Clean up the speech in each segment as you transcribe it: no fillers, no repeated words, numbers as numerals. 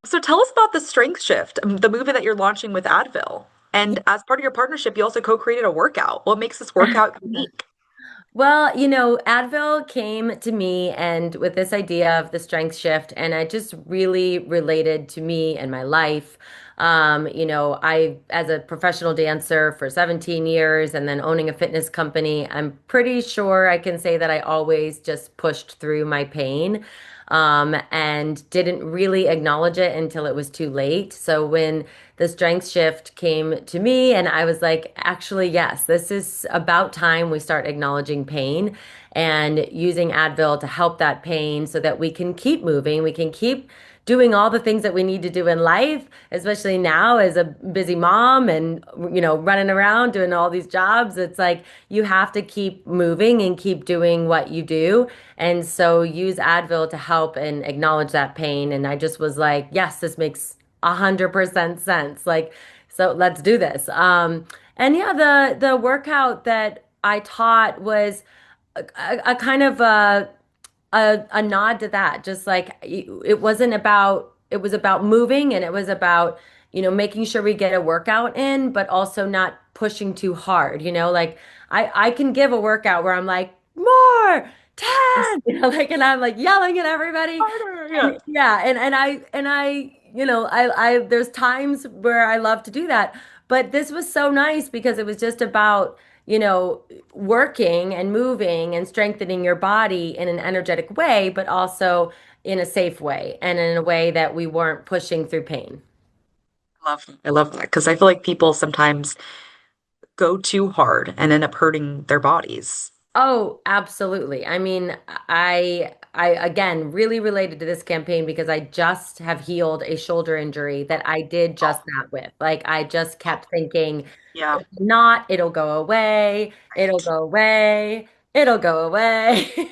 So tell us about the Strength Shift, the movement that you're launching with Advil. And as part of your partnership, you also co-created a workout. What makes this workout unique? Well, Advil came to me and with this idea of the strength shift, and I just really related to me and my life. As a professional dancer for 17 years and then owning a fitness company, I'm pretty sure I can say that I always just pushed through my pain, and didn't really acknowledge it until it was too late. So when the strength shift came to me, and I was like, actually, yes, this is about time we start acknowledging pain and using Advil to help that pain so that we can keep moving, we can keep doing all the things that we need to do in life, especially now as a busy mom and running around doing all these jobs. It's like you have to keep moving and keep doing what you do. And so use Advil to help and acknowledge that pain. And I just was like, yes, this makes 100% sense. Like, so let's do this. And yeah, the workout that I taught was a kind of a nod to that. Just like it was about moving, and it was about, making sure we get a workout in, but also not pushing too hard, like I can give a workout where I'm like, more 10, like, and I'm like yelling at everybody. Harder, yeah. And yeah, and I, there's times where I love to do that, but this was so nice because it was just about, working and moving and strengthening your body in an energetic way, but also in a safe way and in a way that we weren't pushing through pain. I love that because I feel like people sometimes go too hard and end up hurting their bodies. Oh, absolutely. I mean, I again really related to this campaign because I just have healed a shoulder injury that I did Oh, just that with. Like I just kept thinking, yeah. if not, it'll go away, it'll Right. go away, it'll go away.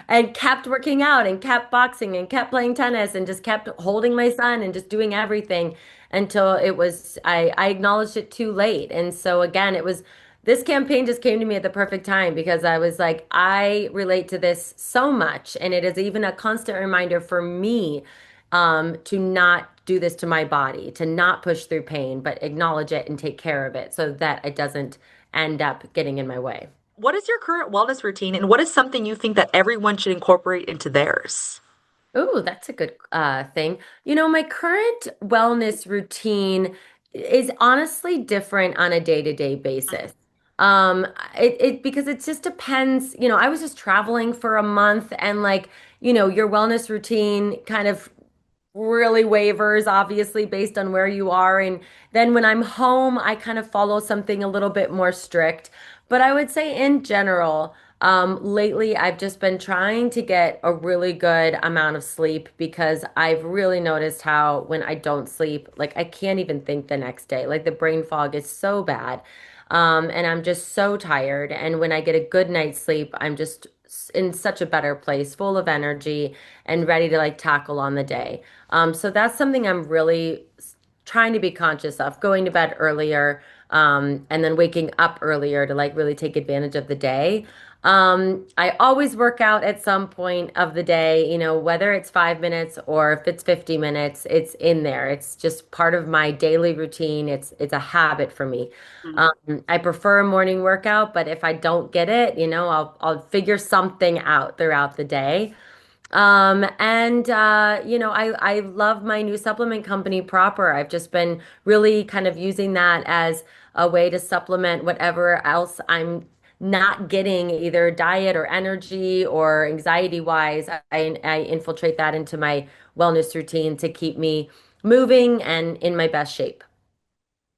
And kept working out and kept boxing and kept playing tennis and just kept holding my son and just doing everything until I acknowledged it too late. And so again, it was this campaign just came to me at the perfect time because I was like, I relate to this so much. And it is even a constant reminder for me, to not do this to my body, to not push through pain, but acknowledge it and take care of it so that it doesn't end up getting in my way. What is your current wellness routine, and what is something you think that everyone should incorporate into theirs? Oh, that's a good thing. My current wellness routine is honestly different on a day-to-day basis. Um, it because it just depends. I was just traveling for a month, and like, your wellness routine kind of really wavers, obviously, based on where you are. And then when I'm home, I kind of follow something a little bit more strict. But I would say in general, lately I've just been trying to get a really good amount of sleep because I've really noticed how when I don't sleep, like I can't even think the next day. Like the brain fog is so bad. And I'm just so tired. And when I get a good night's sleep, I'm just in such a better place, full of energy and ready to like tackle on the day. So that's something I'm really trying to be conscious of, going to bed earlier, and then waking up earlier to like really take advantage of the day. I always work out at some point of the day, whether it's 5 minutes or if it's 50 minutes, it's in there. It's just part of my daily routine. It's a habit for me. Mm. I prefer a morning workout, but if I don't get it, I'll figure something out throughout the day. I love my new supplement company, Proper. I've just been really kind of using that as a way to supplement whatever else I'm not getting, either diet or energy or anxiety wise. I infiltrate that into my wellness routine to keep me moving and in my best shape.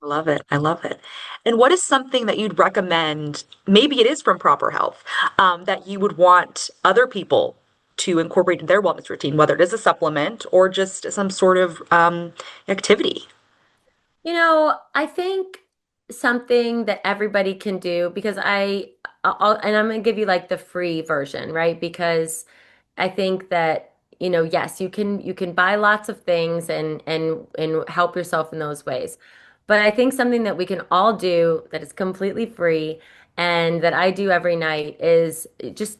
I love it. I love it. And what is something that you'd recommend? Maybe it is from Proper Health, that you would want other people to incorporate in their wellness routine, whether it is a supplement or just some sort of activity. I think something that everybody can do because and I'm gonna give you like the free version, right? Because I think that, yes, you can buy lots of things and help yourself in those ways. But I think something that we can all do that is completely free and that I do every night is just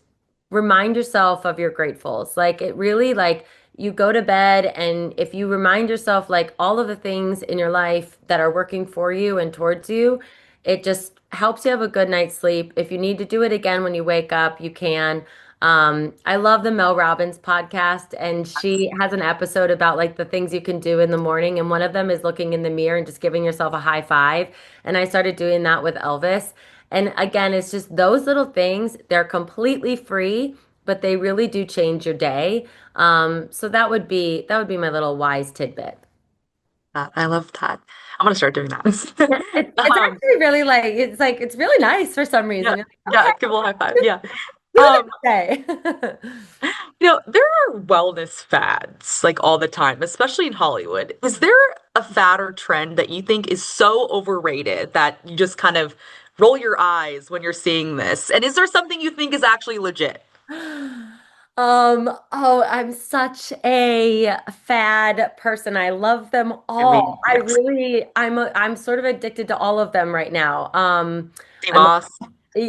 remind yourself of your gratefuls. Like it really like you go to bed and if you remind yourself like all of the things in your life that are working for you and towards you, it just helps you have a good night's sleep. If you need to do it again when you wake up, you can. I love the Mel Robbins podcast, and she has an episode about like the things you can do in the morning, and one of them is looking in the mirror and just giving yourself a high five. And I started doing that with Elvis. And again, it's just those little things, they're completely free, but they really do change your day. So that would be my little wise tidbit. I love that. I'm gonna start doing that. Yeah, it's um, actually really like it's really nice for some yeah, reason. You're like, yeah, okay, give a little high five. Yeah. do Um, that today. there are wellness fads like all the time, especially in Hollywood. Is there a fad or trend that you think is so overrated that you just kind of roll your eyes when you're seeing this? And is there something you think is actually legit? Oh, I'm such a fad person. I love them I all. mean, yes, I'm sort of addicted to all of them right now. I'm Moss.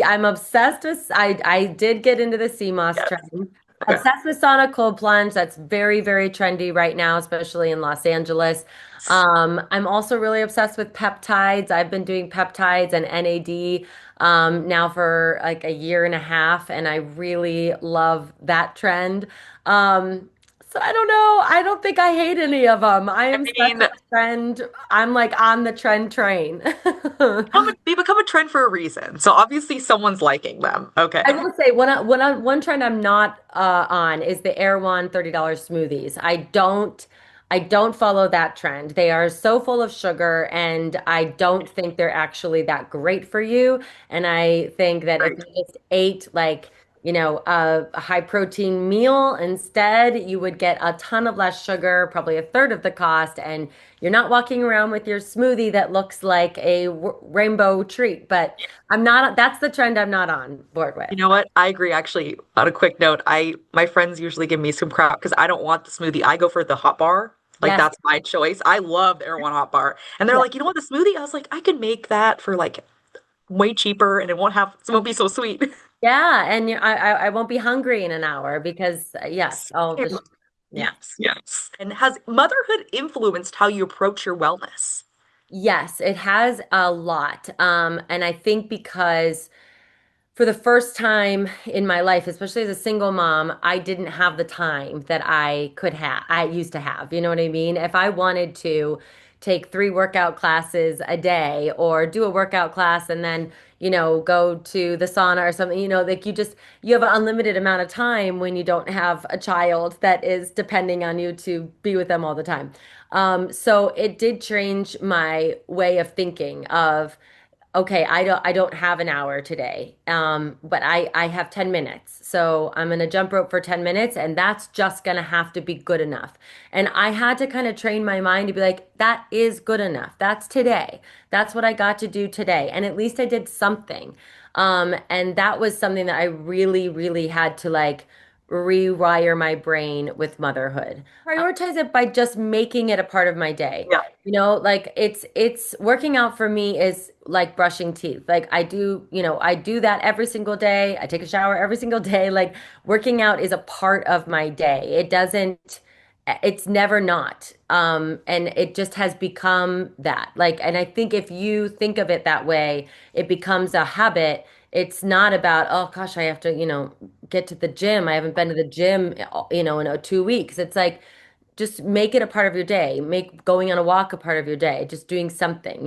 I'm obsessed with I did get into the sea moss Yes. trend. Okay. Obsessed with sauna cold plunge. That's very, very trendy right now, especially in Los Angeles. I'm also really obsessed with peptides. I've been doing peptides and NAD now for like a year and a half, and I really love that trend. So I don't know. I don't think I hate any of them. I I am such mean, a trend. I'm like on the trend train. they become a trend for a reason. So obviously someone's liking them. I Okay. will say one trend I'm not on is the Air One $30 smoothies. I don't follow that trend. They are so full of sugar and I don't think they're actually that great for you. And I think that if Right. you just ate like, a high protein meal instead, you would get a ton of less sugar, probably a third of the cost, and you're not walking around with your smoothie that looks like a rainbow treat. But that's the trend I'm not on board with. You know what? I agree. Actually, on a quick note, my friends usually give me some crap because I don't want the smoothie. I go for the hot bar. Like Yes. that's my choice. I love the Air One hot bar. And they're Yeah. like, you know what, the smoothie? I was like, I could make that for like way cheaper and it won't be so sweet. Yeah. And I won't be hungry in an hour because, yes, I'll just, yeah. Yes, yes. And has motherhood influenced how you approach your wellness? Yes, it has a lot. And I think because for the first time in my life, especially as a single mom, I didn't have the time that I used to have. You know what I mean? If I wanted to take 3 workout classes a day or do a workout class and then, go to the sauna or something, like you have an unlimited amount of time when you don't have a child that is depending on you to be with them all the time. So it did change my way of thinking of, okay, I don't have an hour today. But I have 10 minutes. So I'm gonna jump rope for 10 minutes and that's just gonna have to be good enough. And I had to kind of train my mind to be like, that is good enough. That's today. That's what I got to do today. And at least I did something. And that was something that I really, really had to like rewire my brain with motherhood. Prioritize it by just making it a part of my day. Yeah. Like it's working out for me is like brushing teeth. Like I do that every single day. I take a shower every single day. Like working out is a part of my day. It's never not. And it just has become that. Like, and I think if you think of it that way, it becomes a habit. It's not about, oh gosh, I have to, get to the gym. I haven't been to the gym, in 2 weeks. It's like, just make it a part of your day. Make going on a walk a part of your day. Just doing something.